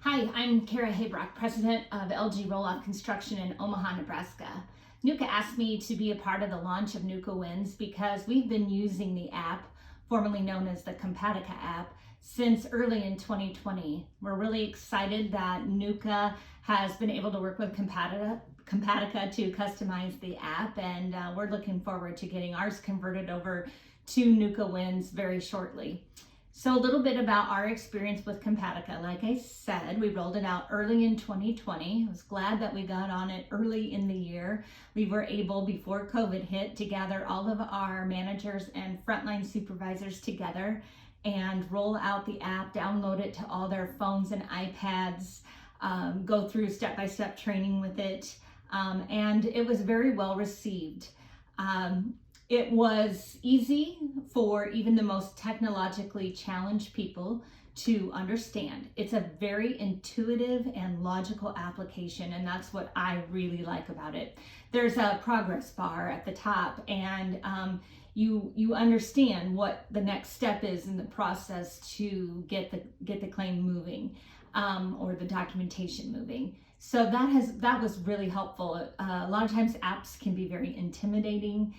Hi, I'm Kara Habrock, president of LG Roloff Construction in Omaha, Nebraska. NUCA asked me to be a part of the launch of NUCA Wins because we've been using the app, formerly known as the Compatica app, since early in 2020. We're really excited that NUCA has been able to work with Compatica to customize the app, and we're looking forward to getting ours converted over to NUCA Wins very shortly. So a little bit about our experience with Compatica. Like I said, we rolled it out early in 2020. I was glad that we got on it early in the year. We were able, before COVID hit, to gather all of our managers and frontline supervisors together and roll out the app, download it to all their phones and iPads, go through step-by-step training with it, and it was very well received. It was easy for even the most technologically challenged people to understand. It's a very intuitive and logical application, and that's what I really like about it. There's a progress bar at the top, and you understand what the next step is in the process to get the claim moving, or the documentation moving. So that was really helpful. A lot of times apps can be very intimidating.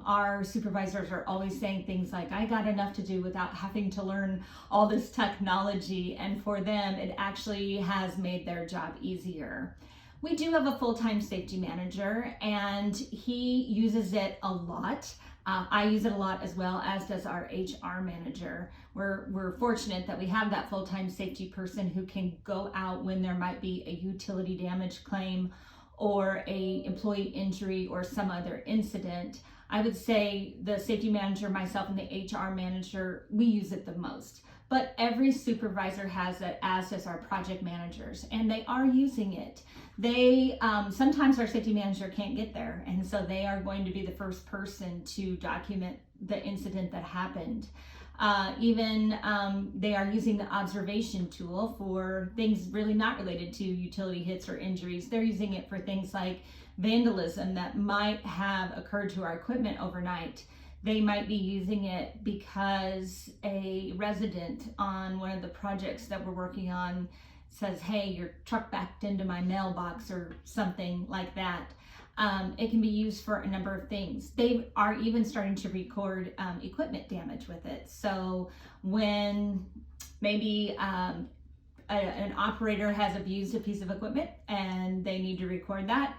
Our supervisors are always saying things like, I got enough to do without having to learn all this technology, and for them it actually has made their job easier. We do have a full-time safety manager, and he uses it a lot. I use it a lot as well, as does our HR manager. We're fortunate that we have that full-time safety person who can go out when there might be a utility damage claim or a employee injury or some other incident. I would say the safety manager, myself, and the HR manager, we use it the most. But every supervisor has it, as does our project managers, and they are using it. They sometimes our safety manager can't get there, and so they are going to be the first person to document the incident that happened. They are using the observation tool for things really not related to utility hits or injuries. They're using it for things like vandalism that might have occurred to our equipment overnight. They might be using it because a resident on one of the projects that we're working on says, hey, your truck backed into my mailbox, or something like that. It can be used for a number of things. They are even starting to record equipment damage with it. So when maybe an operator has abused a piece of equipment and they need to record that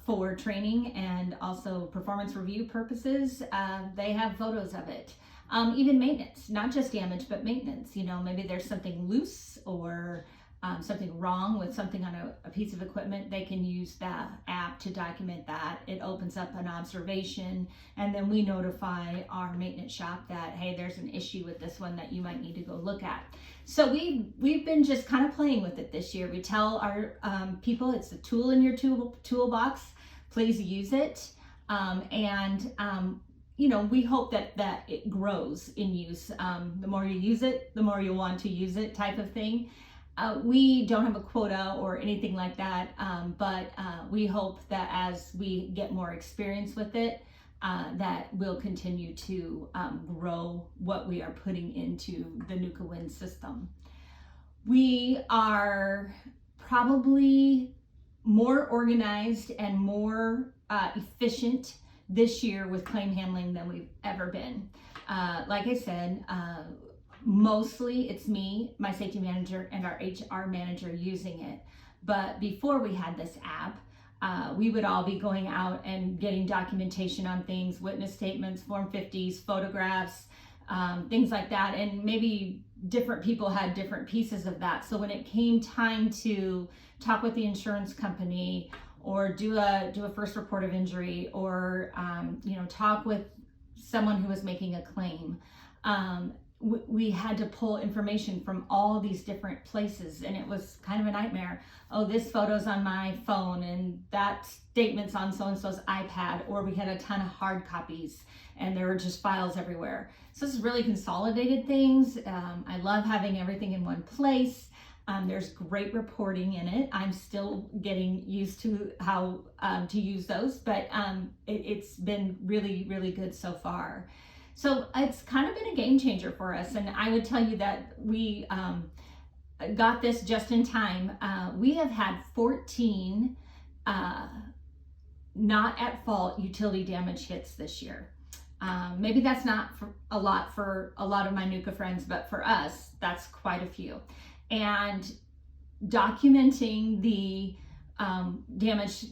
for training and also performance review purposes, they have photos of it. Even maintenance, not just damage, but maintenance. Maybe there's something loose or something wrong with something on a piece of equipment. They can use the app to document that. It opens up an observation, and then we notify our maintenance shop that, hey, there's an issue with this one that you might need to go look at. So we've been just kind of playing with it this year. We tell our people it's a tool in your toolbox. Please use it, we hope that it grows in use. The more you use it, the more you want to use it, type of thing. We don't have a quota or anything like that, but we hope that as we get more experience with it, that we'll continue to grow what we are putting into the NUCA Win system. We are probably more organized and more efficient this year with claim handling than we've ever been. Like I said, mostly it's me, my safety manager, and our HR manager using it. But before we had this app, we would all be going out and getting documentation on things, witness statements, Form 50s, photographs, things like that. And maybe different people had different pieces of that. So when it came time to talk with the insurance company, or do a first report of injury, or talk with someone who was making a claim, we had to pull information from all these different places, and it was kind of a nightmare. Oh, this photo's on my phone, and that statement's on so-and-so's iPad, or we had a ton of hard copies and there were just files everywhere. So this is really consolidated things. I love having everything in one place. There's great reporting in it. I'm still getting used to how to use those, but it's been really, really good so far. So it's kind of been a game changer for us. And I would tell you that we got this just in time. We have had 14 not at fault utility damage hits this year. Maybe that's not a lot for a lot of my NUCA friends, but for us, that's quite a few. And documenting the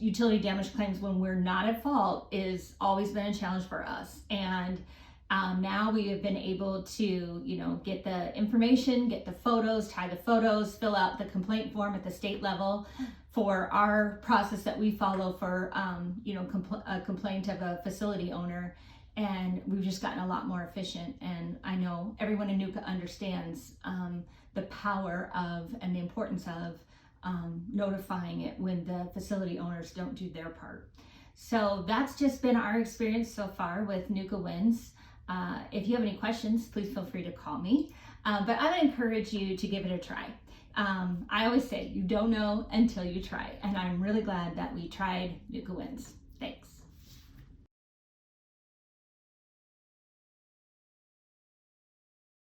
utility damage claims when we're not at fault is always been a challenge for us. And now we have been able to, get the information, get the photos, tie the photos, fill out the complaint form at the state level for our process that we follow for, a complaint of a facility owner. And we've just gotten a lot more efficient. And I know everyone in NUCA understands the power of and the importance of notifying it when the facility owners don't do their part. So that's just been our experience so far with NUCA Wins. If you have any questions, please feel free to call me. But I would encourage you to give it a try. I always say you don't know until you try. And I'm really glad that we tried NUCA Wins.